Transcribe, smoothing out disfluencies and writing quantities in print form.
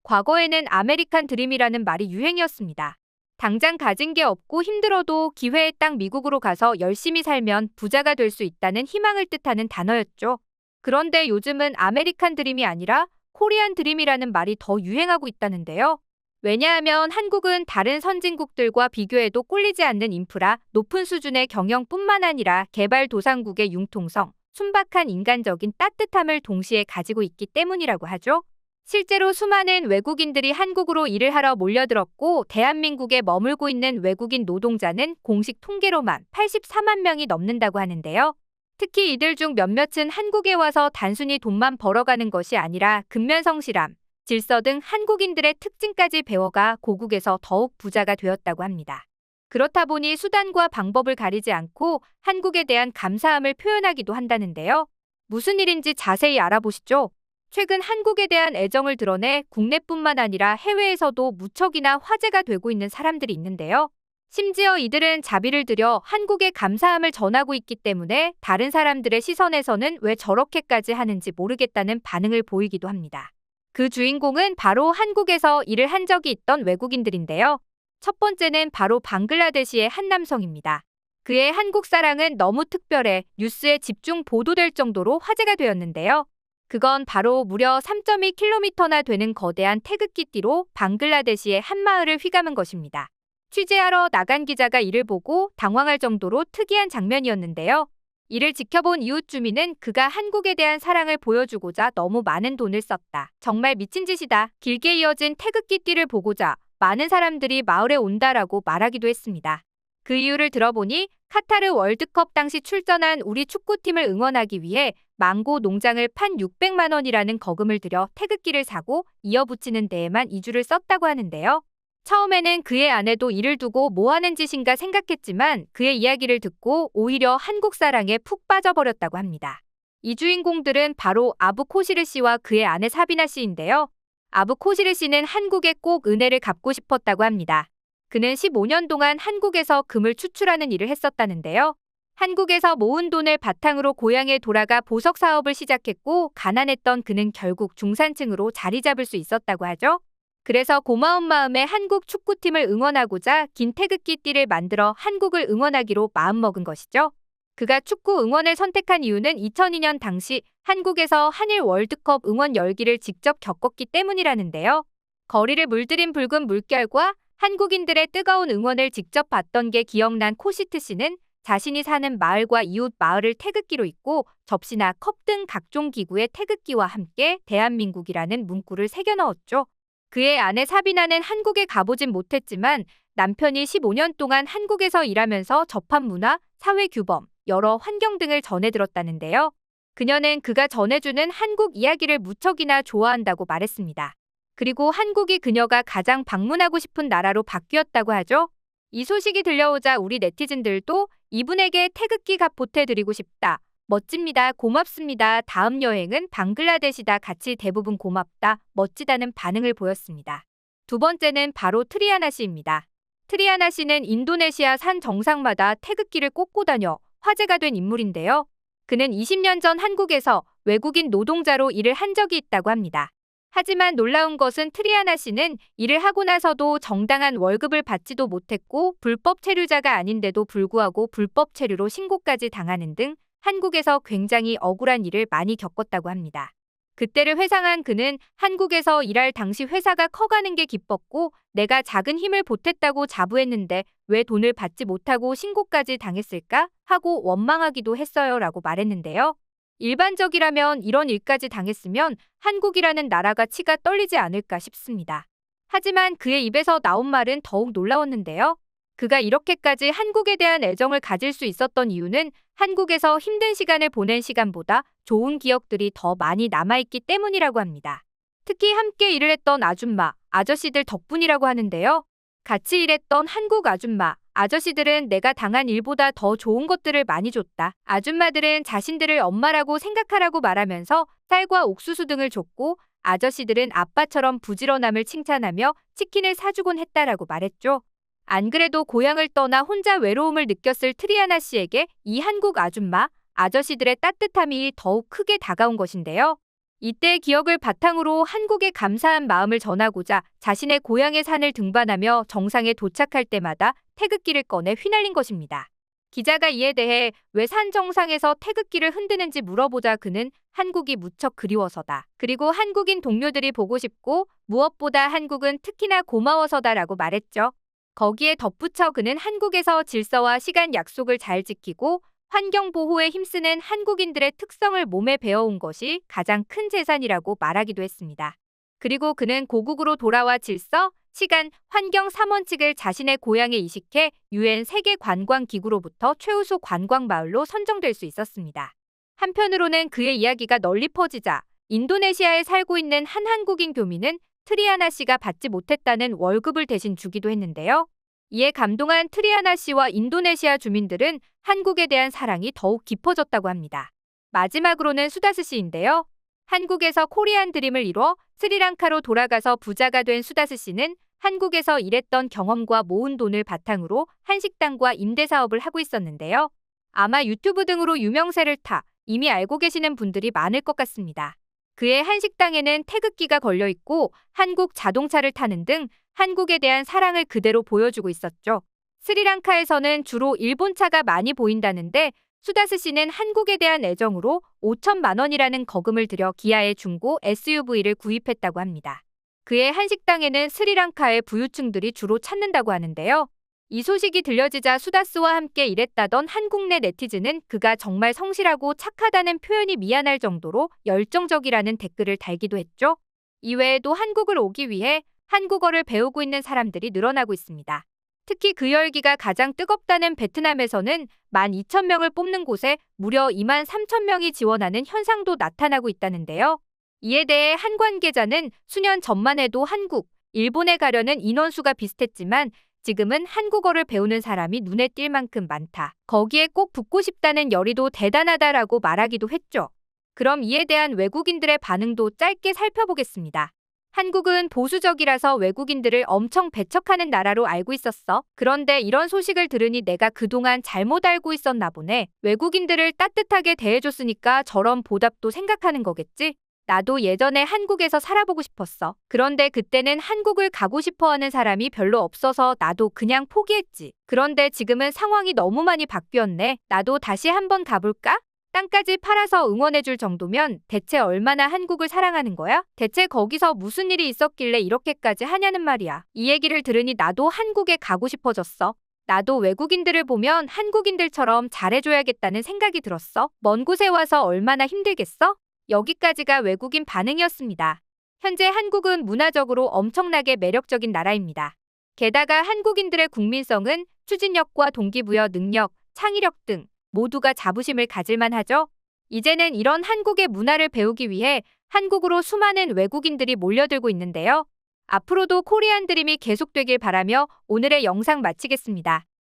과거에는 아메리칸 드림이라는 말이 유행이었습니다. 당장 가진 게 없고 힘들어도 기회에 딱 미국으로 가서 열심히 살면 부자가 될 수 있다는 희망을 뜻하는 단어였죠. 그런데 요즘은 아메리칸 드림이 아니라 코리안 드림이라는 말이 더 유행하고 있다는데요. 왜냐하면 한국은 다른 선진국들과 비교해도 꿀리지 않는 인프라, 높은 수준의 경영뿐만 아니라 개발도상국의 융통성, 순박한 인간적인 따뜻함을 동시에 가지고 있기 때문이라고 하죠. 실제로 수많은 외국인들이 한국으로 일을 하러 몰려들었고 대한민국에 머물고 있는 외국인 노동자는 공식 통계로만 84만 명이 넘는다고 하는데요. 특히 이들 중 몇몇은 한국에 와서 단순히 돈만 벌어가는 것이 아니라 근면성실함, 질서 등 한국인들의 특징까지 배워가 고국에서 더욱 부자가 되었다고 합니다. 그렇다 보니 수단과 방법을 가리지 않고 한국에 대한 감사함을 표현하기도 한다는데요. 무슨 일인지 자세히 알아보시죠. 최근 한국에 대한 애정을 드러내 국내뿐만 아니라 해외에서도 무척이나 화제가 되고 있는 사람들이 있는데요. 심지어 이들은 자비를 들여 한국에 감사함을 전하고 있기 때문에 다른 사람들의 시선에서는 왜 저렇게까지 하는지 모르겠다는 반응을 보이기도 합니다. 그 주인공은 바로 한국에서 일을 한 적이 있던 외국인들인데요. 첫 번째는 바로 방글라데시의 한 남성입니다. 그의 한국 사랑은 너무 특별해 뉴스에 집중 보도될 정도로 화제가 되었는데요. 그건 바로 무려 3.2km나 되는 거대한 태극기 띠로 방글라데시의 한 마을을 휘감은 것입니다. 취재하러 나간 기자가 이를 보고 당황할 정도로 특이한 장면이었는데요. 이를 지켜본 이웃 주민은 그가 한국에 대한 사랑을 보여주고자 너무 많은 돈을 썼다. 정말 미친 짓이다. 길게 이어진 태극기 띠를 보고자 많은 사람들이 마을에 온다라고 말하기도 했습니다. 그 이유를 들어보니 카타르 월드컵 당시 출전한 우리 축구팀을 응원하기 위해 망고 농장을 판 600만 원이라는 거금을 들여 태극기를 사고 이어붙이는 데에만 2주를 썼다고 하는데요. 처음에는 그의 아내도 이를 두고 뭐 하는 짓인가 생각했지만 그의 이야기를 듣고 오히려 한국 사랑에 푹 빠져버렸다고 합니다. 이 주인공들은 바로 아부 코시르 씨와 그의 아내 사비나 씨인데요. 아부 코시르 씨는 한국에 꼭 은혜를 갚고 싶었다고 합니다. 그는 15년 동안 한국에서 금을 추출하는 일을 했었다는데요. 한국에서 모은 돈을 바탕으로 고향에 돌아가 보석 사업을 시작했고 가난했던 그는 결국 중산층으로 자리 잡을 수 있었다고 하죠. 그래서 고마운 마음에 한국 축구팀을 응원하고자 긴 태극기 띠를 만들어 한국을 응원하기로 마음먹은 것이죠. 그가 축구 응원을 선택한 이유는 2002년 당시 한국에서 한일 월드컵 응원 열기를 직접 겪었기 때문이라는데요. 거리를 물들인 붉은 물결과 한국인들의 뜨거운 응원을 직접 봤던 게 기억난 코시트 씨는 자신이 사는 마을과 이웃 마을을 태극기로 잇고 접시나 컵 등 각종 기구의 태극기와 함께 대한민국이라는 문구를 새겨 넣었죠. 그의 아내 사비나는 한국에 가보진 못했지만 남편이 15년 동안 한국에서 일하면서 접한 문화, 사회 규범, 여러 환경 등을 전해 들었다는데요. 그녀는 그가 전해주는 한국 이야기를 무척이나 좋아한다고 말했습니다. 그리고 한국이 그녀가 가장 방문하고 싶은 나라로 바뀌었다고 하죠. 이 소식이 들려오자 우리 네티즌들도 이분에게 태극기 값 보태드리고 싶다. 멋집니다. 고맙습니다. 다음 여행은 방글라데시다. 같이 대부분 고맙다. 멋지다는 반응을 보였습니다. 두 번째는 바로 트리아나 씨입니다. 트리아나 씨는 인도네시아 산 정상마다 태극기를 꽂고 다녀 화제가 된 인물인데요. 그는 20년 전 한국에서 외국인 노동자로 일을 한 적이 있다고 합니다. 하지만 놀라운 것은 트리아나 씨는 일을 하고 나서도 정당한 월급을 받지도 못했고 불법 체류자가 아닌데도 불구하고 불법 체류로 신고까지 당하는 등 한국에서 굉장히 억울한 일을 많이 겪었다고 합니다. 그때를 회상한 그는 한국에서 일할 당시 회사가 커가는 게 기뻤고 내가 작은 힘을 보탰다고 자부했는데 왜 돈을 받지 못하고 신고까지 당했을까 하고 원망하기도 했어요 라고 말했는데요. 일반적이라면 이런 일까지 당했으면 한국이라는 나라가 치가 떨리지 않을까 싶습니다. 하지만 그의 입에서 나온 말은 더욱 놀라웠는데요. 그가 이렇게까지 한국에 대한 애정을 가질 수 있었던 이유는 한국에서 힘든 시간을 보낸 시간보다 좋은 기억들이 더 많이 남아있기 때문이라고 합니다. 특히 함께 일을 했던 아줌마, 아저씨들 덕분이라고 하는데요. 같이 일했던 한국 아줌마, 아저씨들은 내가 당한 일보다 더 좋은 것들을 많이 줬다. 아줌마들은 자신들을 엄마라고 생각하라고 말하면서 쌀과 옥수수 등을 줬고 아저씨들은 아빠처럼 부지런함을 칭찬하며 치킨을 사주곤 했다라고 말했죠. 안 그래도 고향을 떠나 혼자 외로움을 느꼈을 트리아나 씨에게 이 한국 아줌마, 아저씨들의 따뜻함이 더욱 크게 다가온 것인데요. 이때의 기억을 바탕으로 한국에 감사한 마음을 전하고자 자신의 고향의 산을 등반하며 정상에 도착할 때마다 태극기를 꺼내 휘날린 것입니다. 기자가 이에 대해 왜 산 정상에서 태극기를 흔드는지 물어보자 그는 한국이 무척 그리워서다. 그리고 한국인 동료들이 보고 싶고 무엇보다 한국은 특히나 고마워서다라고 말했죠. 거기에 덧붙여 그는 한국에서 질서와 시간 약속을 잘 지키고 환경 보호에 힘쓰는 한국인들의 특성을 몸에 배워온 것이 가장 큰 재산이라고 말하기도 했습니다. 그리고 그는 고국으로 돌아와 질서, 시간, 환경 3원칙을 자신의 고향에 이식해 UN 세계관광기구로부터 최우수 관광마을로 선정될 수 있었습니다. 한편으로는 그의 이야기가 널리 퍼지자 인도네시아에 살고 있는 한 한국인 교민은 트리아나 씨가 받지 못했다는 월급을 대신 주기도 했는데요. 이에 감동한 트리아나 씨와 인도네시아 주민들은 한국에 대한 사랑이 더욱 깊어졌다고 합니다. 마지막으로는 수다스 씨인데요. 한국에서 코리안 드림을 이뤄 스리랑카로 돌아가서 부자가 된 수다스 씨는 한국에서 일했던 경험과 모은 돈을 바탕으로 한식당과 임대사업을 하고 있었는데요. 아마 유튜브 등으로 유명세를 타 이미 알고 계시는 분들이 많을 것 같습니다. 그의 한식당에는 태극기가 걸려 있고 한국 자동차를 타는 등 한국에 대한 사랑을 그대로 보여주고 있었죠. 스리랑카에서는 주로 일본차가 많이 보인다는데 수다스 씨는 한국에 대한 애정으로 5천만 원이라는 거금을 들여 기아의 중고 SUV를 구입했다고 합니다. 그의 한식당에는 스리랑카의 부유층들이 주로 찾는다고 하는데요. 이 소식이 들려지자 수다스와 함께 일했다던 한국 내 네티즌은 그가 정말 성실하고 착하다는 표현이 미안할 정도로 열정적이라는 댓글을 달기도 했죠. 이외에도 한국을 오기 위해 한국어를 배우고 있는 사람들이 늘어나고 있습니다. 특히 그 열기가 가장 뜨겁다는 베트남에서는 12,000명을 뽑는 곳에 무려 23,000명이 지원하는 현상도 나타나고 있다는데요. 이에 대해 한 관계자는 수년 전만 해도 한국, 일본에 가려는 인원수가 비슷했지만 지금은 한국어를 배우는 사람이 눈에 띌 만큼 많다. 거기에 꼭 붙고 싶다는 열의도 대단하다라고 말하기도 했죠. 그럼 이에 대한 외국인들의 반응도 짧게 살펴보겠습니다. 한국은 보수적이라서 외국인들을 엄청 배척하는 나라로 알고 있었어. 그런데 이런 소식을 들으니 내가 그동안 잘못 알고 있었나 보네. 외국인들을 따뜻하게 대해줬으니까 저런 보답도 생각하는 거겠지? 나도 예전에 한국에서 살아보고 싶었어. 그런데 그때는 한국을 가고 싶어하는 사람이 별로 없어서 나도 그냥 포기했지. 그런데 지금은 상황이 너무 많이 바뀌었네. 나도 다시 한번 가볼까? 땅까지 팔아서 응원해줄 정도면 대체 얼마나 한국을 사랑하는 거야? 대체 거기서 무슨 일이 있었길래 이렇게까지 하냐는 말이야. 이 얘기를 들으니 나도 한국에 가고 싶어졌어. 나도 외국인들을 보면 한국인들처럼 잘해줘야겠다는 생각이 들었어. 먼 곳에 와서 얼마나 힘들겠어? 여기까지가 외국인 반응이었습니다. 현재 한국은 문화적으로 엄청나게 매력적인 나라입니다. 게다가 한국인들의 국민성은 추진력과 동기부여 능력, 창의력 등 모두가 자부심을 가질만 하죠. 이제는 이런 한국의 문화를 배우기 위해 한국으로 수많은 외국인들이 몰려들고 있는데요. 앞으로도 코리안 드림이 계속되길 바라며 오늘의 영상 마치겠습니다.